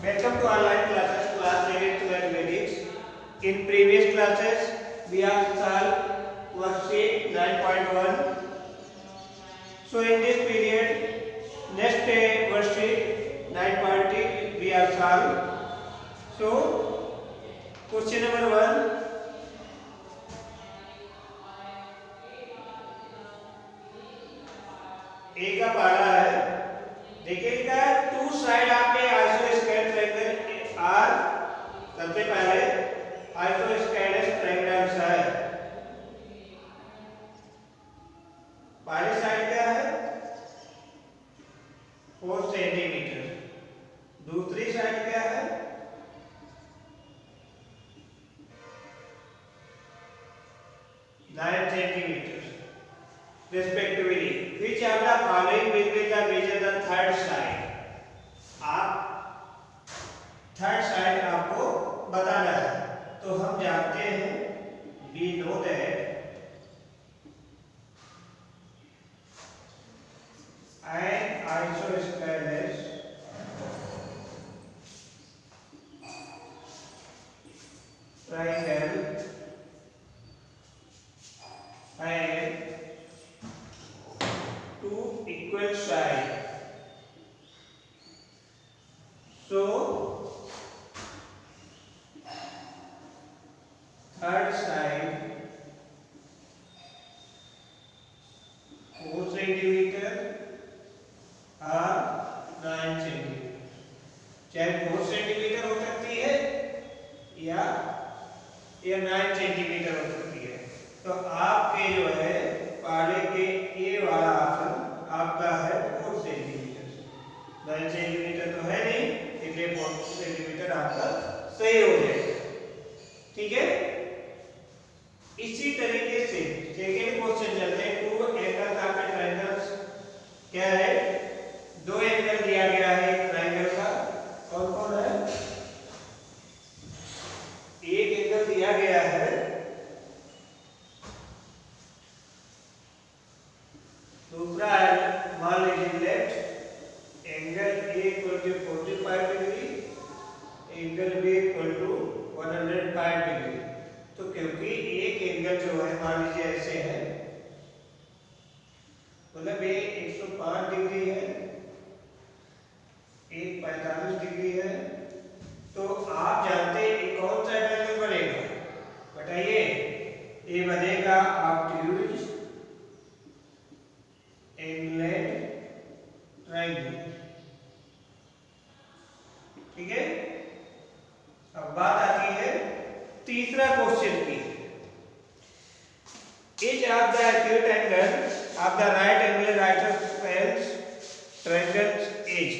Welcome to online classes, class related to mathematics. In previous classes, we have solved worksheet 9.1. So in this period, next worksheet 9.2 we have solved. So question number 1. ए का पहला है, देखिए लिखा है to side आपके आइसोस्केलेटल triangle are. सबसे पहले आइसोस्केलेटल triangle है, पहली साइड क्या है 4 सेंटीमीटर, दूसरी साइड क्या है 9 centimetre respectively. Which of the following will be the measure the third side? आप थर्ड साइड आपको बताना है। तो हम जानते हैं we know that an isosceles triangle and two equal sides. So third side 4 centimetre और 9 सेंटीमीटर, चाहे 4 सेंटीमीटर हो सकती है या 9 सेंटीमीटर हो सकती है। तो आपके जो है पहले के ए वाला ऑप्शन आपका है 4 सेंटीमीटर, 9 सेंटीमीटर तो है नहीं, इसलिए 4 सेंटीमीटर आपका सही हो जाएगा। ठीक है, इसी तरीके से सेकेंड क्वेश्चन चलते हैं। टू एंगल्स आपके ट्रायंगल्स क्या है, दो एंगल दिया गया है एक ट्रायंगल का, कौन कौन है, एक एंगल दिया गया है दूसरा है, मान लीजिए left angle A equal to 45 degree, angle B equal to 105 degree. तो क्योंकि एक एंगल जो है मान लीजिए ऐसे है, मतलब ये 105 डिग्री है, एक 45 डिग्री है, तो आप जानते हैं कौन सा एंगल बनेगा, बताइए। ये बनेगा ऑब्ट्यूज एंगल ट्रायंगल। ठीक है, अब बात आती है तीसरा क्वेश्चन की। Each of the acute angle of the right angle आइसोस्केलेटल ट्रायंगल इज,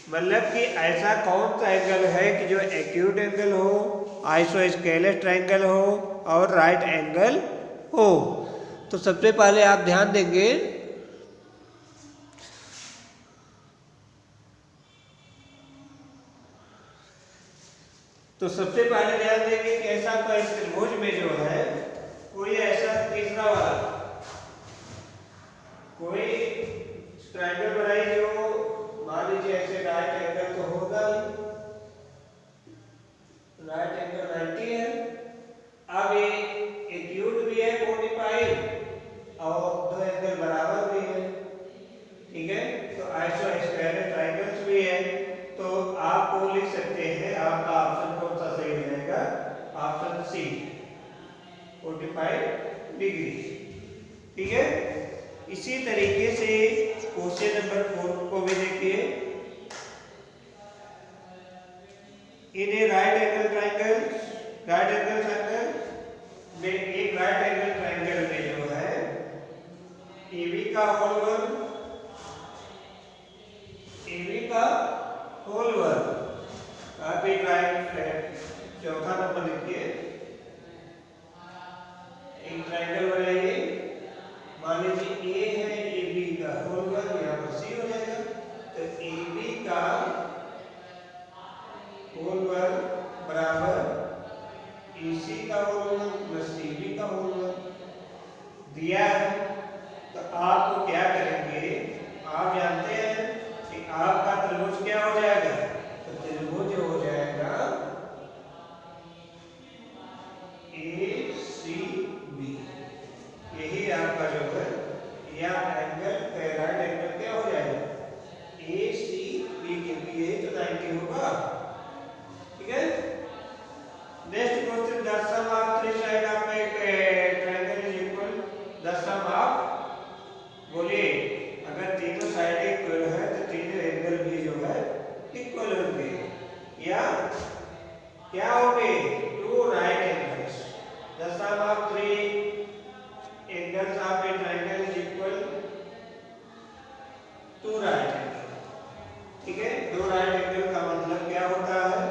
मतलब कि ऐसा कौन सा एंगल है कि जो एक्यूट एंगल हो, आइसोस्केलेटल ट्रायंगल हो और राइट एंगल हो। तो सबसे पहले आप ध्यान देंगे कि ऐसा कोई त्रिभुज में जो है कोई ऐसा तीसरा वाला कोई ट्रायंगल बनाई जो मान लीजिए ऐसे राइट एंगल तो होगा ही, राइट एंगल 90 है। अब ये एक्यूट भी है 45 और दो एंगल बराबर भी है। ठीक है, तो आइसोस्केलेटल ट्रायंगल्स भी है। तो आपको लिख सकते हैं, आपका ऑप्शन कौन सा सही रहेगा, ऑप्शन सी 45 डिग्री। ठीक है, इसी तरीके से क्वेश्चन नंबर 4 को भी देखिए। इन ए राइट एंगल ट्रायंगल में, एक राइट एंगल ट्रायंगल में जो है AB का होल वर्ग, आप एक राइट चौथा नंबर लिखिए, एक ट्रायंगल बनाइए, मान लीजिए ए है, AB का होल वर्ग, यहाँ पर C हो जाएगा। तो AB का होल वर्ग बराबर AC का होल वर्ग प्लस CB का होल वर्ग दिया है। तो आपको क्या करेंगे, आप जानते हैं कि आपका त्रिभुज क्या हो जाएगा, तो त्रिभुज इक्वल होंगे या क्या होंगे, two right angles. The sum of three angles of a triangle is equal to right angle। ठीक है, दो राइट एंगल का मतलब क्या होता है,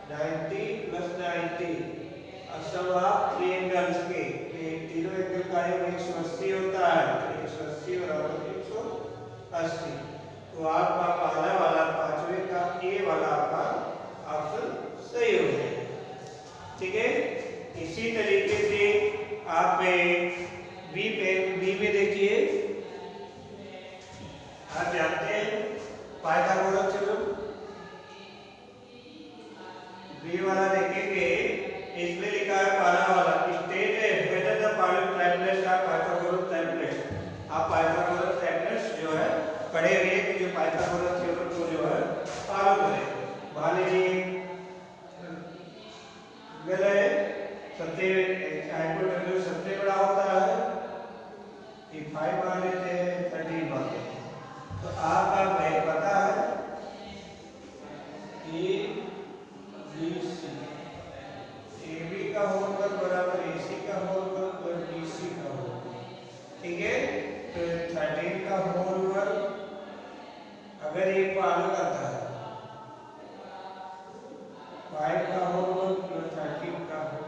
90 + 90। और सम ऑफ थ्री एंगल्स के तीनों एंगल का योग 180 होता है, तो 180 बराबर 180। तो आपका पहला वाला पांचवें का ए वाला आपका ऑप्शन सही हो जाएगा। ठीक है, इसी तरीके से आप बी में देखिए, आप जानते हैं पाइथागोरस थ्योरम। बी वाला देखेंगे, इसमें लिखा है पहला वाला state whether the following triangles are Pythagoras triangles. आप पाइथागोरस ट्राइंगल्स जो है पढ़े हुए कि जो पाइथागोरस थ्योरम को जो है फॉलो करें। मान लीजिए गले सबसे हाइपोटेन्यूज सबसे बड़ा होता है, ये 5 मान लेते हैं, 13 मान लेते हैं। तो आपका पता है A B C, A B का होल वर्ग बराबर ए सी का होल वर्ग प्लस बी सी का होल वर्ग। ठीक है, तो 13 का होल वर्ग अगर ये फॉलो करता है, 5 का होल वर्ग प्लस 13 का होल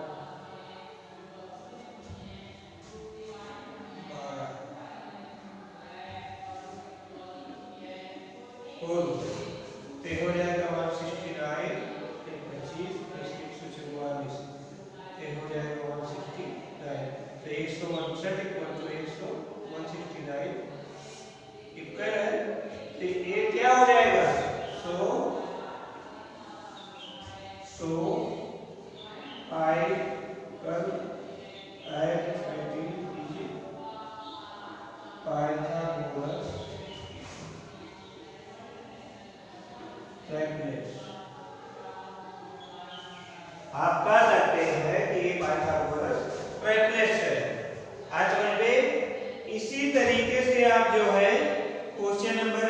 तो हो जाएगा 169, 25 + 144, हो जाएगा 169। तो 159 इक्वल टू 169 इक्वल है। तो ये क्या हो जाएगा, सो पाई कर पाइथागोरस ट्राइंगल्स। आप कह सकते हैं कि ये पाइथागोरस ट्राइंगल्स है। आज समझ में, इसी तरीके से आप जो है क्वेश्चन नंबर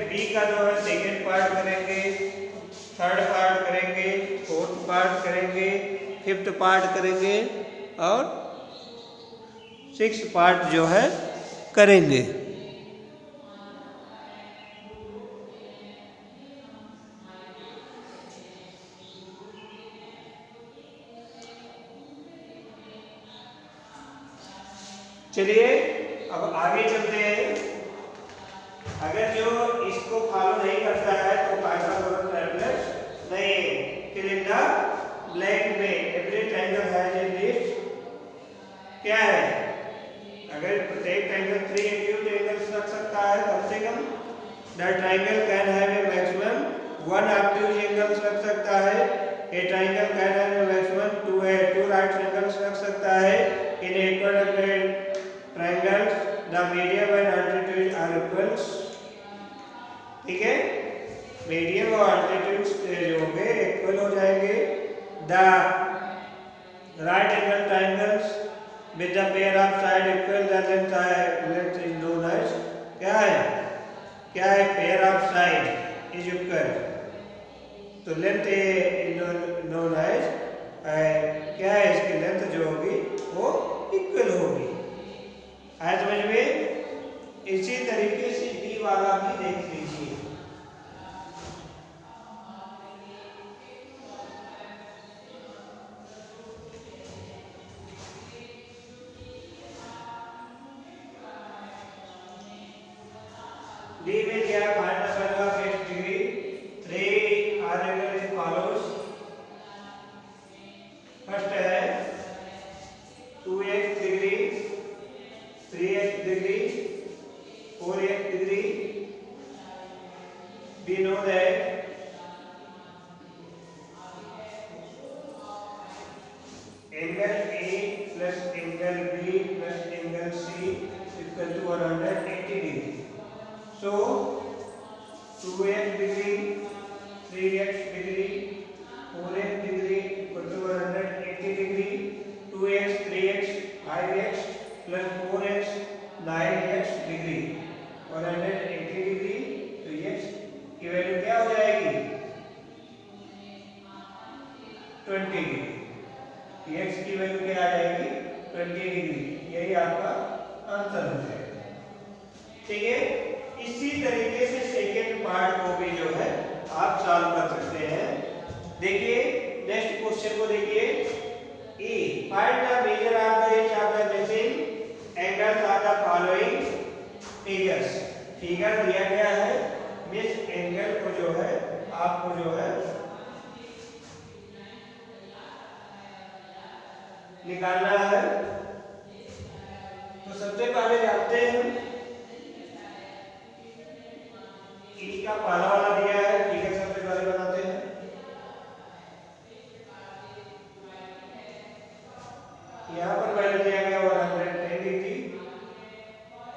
बी का जो है सेकंड पार्ट करेंगे, थर्ड पार्ट करेंगे, फोर्थ पार्ट करेंगे, फिफ्थ पार्ट करेंगे और सिक्स्थ पार्ट जो है करेंगे। चलिए अब आगे चलते हैं। अगर जो इसको फॉलो नहीं करता है तो पाइथागोरस ट्राइंगल्स नहीं है। फिर इन द ब्लैंक में every triangle has a least क्या है, अगर प्रत्येक ट्रायंगल 3 एक्यूट एंगल्स रख सकता है कम से कम, the triangle can have a maximum 1 obtuse angles रख सकता है। A triangle can have a maximum 2 right angles रख सकता है। In equilateral triangles the medium and altitude are equals। ठीक है, मीडियम और अल्टीट्यूड जो होंगे इक्वल हो जाएंगे। The right angle triangles with the pair of side equal the length is known as क्या है pair of side is equal, तो लेंथ इज नोन एज क्या है, इसकी लेंथ जो होगी वो इक्वल होगी। आज समझ में, इसी तरीके से डी वाला भी देख लीजिए। डी में क्या find the value of x degree, 3 R angle is follows. First है 2x degree, 3x degree, 4x degree. We know that angle A plus angle B plus angle C equal to 180 degree. So 2x degree, 3x degree, 4x degree equal to 180 degree. 2x, 3x, 5x plus 4x 9x degree 180 degree. तो x की value क्या हो जाएगी, है। इसी तरीके से second part को भी जो है आप सॉल्व कर सकते हैं। देखिए नेक्स्ट क्वेश्चन को देखिए। A find the measure of the edge of the missing angles of the following figures. Figure दिया गया है, मिस एंगल को जो है आपको जो है निकालना है। तो सबसे पहले जानते हैं ई का पहला वाला दिया है, फिगर सबसे पहले बनाते हैं। यहाँ पर वैल्यू दिया गया 110 डिग्री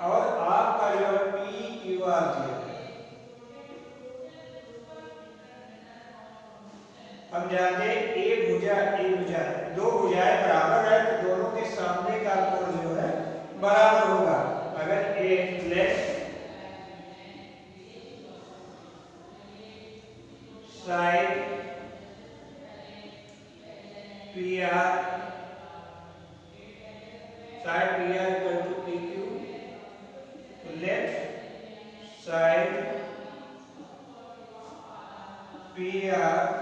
और आपका जो है पी क्यू आर दिया गया। हम जानते हैं ए भुजा दो भुजाएं बराबर है तो दोनों के सामने का कोण जो है बराबर होगा। अगर A left side P R equal to P Q, left side P R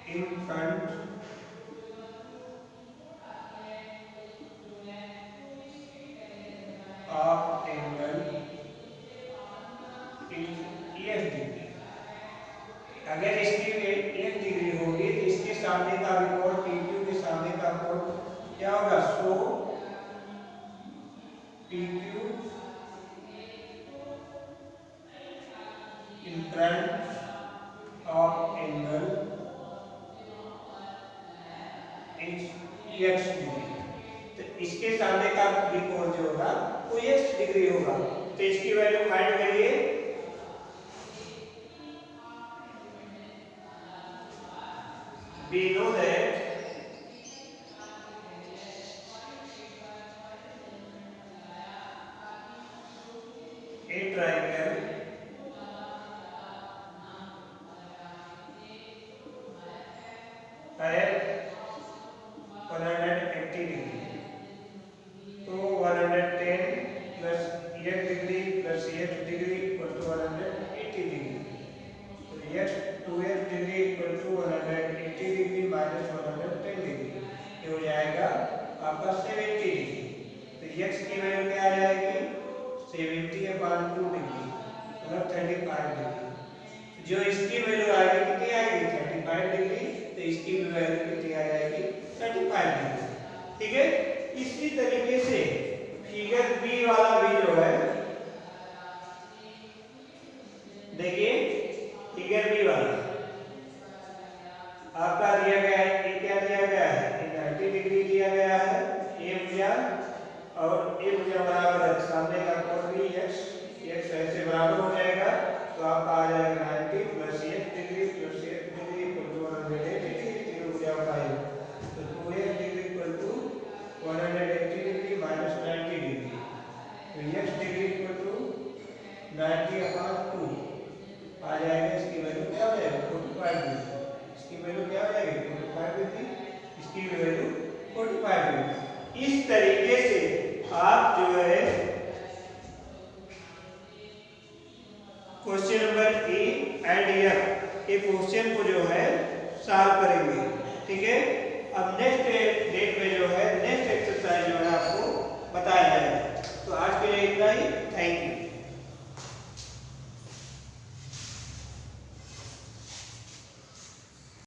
in front of angle in एक डिग्री। अगर इसकी 1 डिग्री होगी तो इसके सामने का भी कोण PQ के सामने का कोण क्या होगा? सो PQ in front of angle x degree. तो इसके सामने का भी कोण जो होगा वो x डिग्री होगा। तो इसकी वैल्यू फाइंड करिए। We know that a triangle has 180 degree. तो 110 plus 1 degree plus 1 degree equal to 180 degree. तो x 2x degree equal to 180 degree minus 110 degree, ये हो जाएगा आपका 70 डिग्री। तो x की वैल्यू क्या आ जाएगी? 70/2 डिग्री मतलब 35 डिग्री। जो इसकी वैल्यू आएगी कितनी आएगी? 35 डिग्री। तो इसकी भी वैल्यू कितनी आ जाएगी? 35 डिग्री। ठीक है। इसी तरीके से फिगर बी वाला भी जो है देखिए, फिगर बी वाला आपका दिया गया है। ये क्या दिया गया है? 90 डिग्री दिया गया है। ए भुजा और ए भुजा बराबर है, सामने का कोण भी x ऐसे बराबर हो जाएगा। तो आपका आ जाएगा 90 plus 1 degree plus 1 degree equal to 180 degree. तीनों भुजा उठाइए तो 2x degree equal to 180 degree minus 90 degree. तो x डिग्री इक्वल टू 90/2 आ जाएगा। इसकी वैल्यू क्या हो जाएगी? 45 डिग्री। इसकी वैल्यू क्या हो जाएगी? 45 डिग्री। इसकी वैल्यू 45 डिग्री। इस तरीके से आप जो है question number A and F ये क्वेश्चन को जो है सॉल्व करेंगे।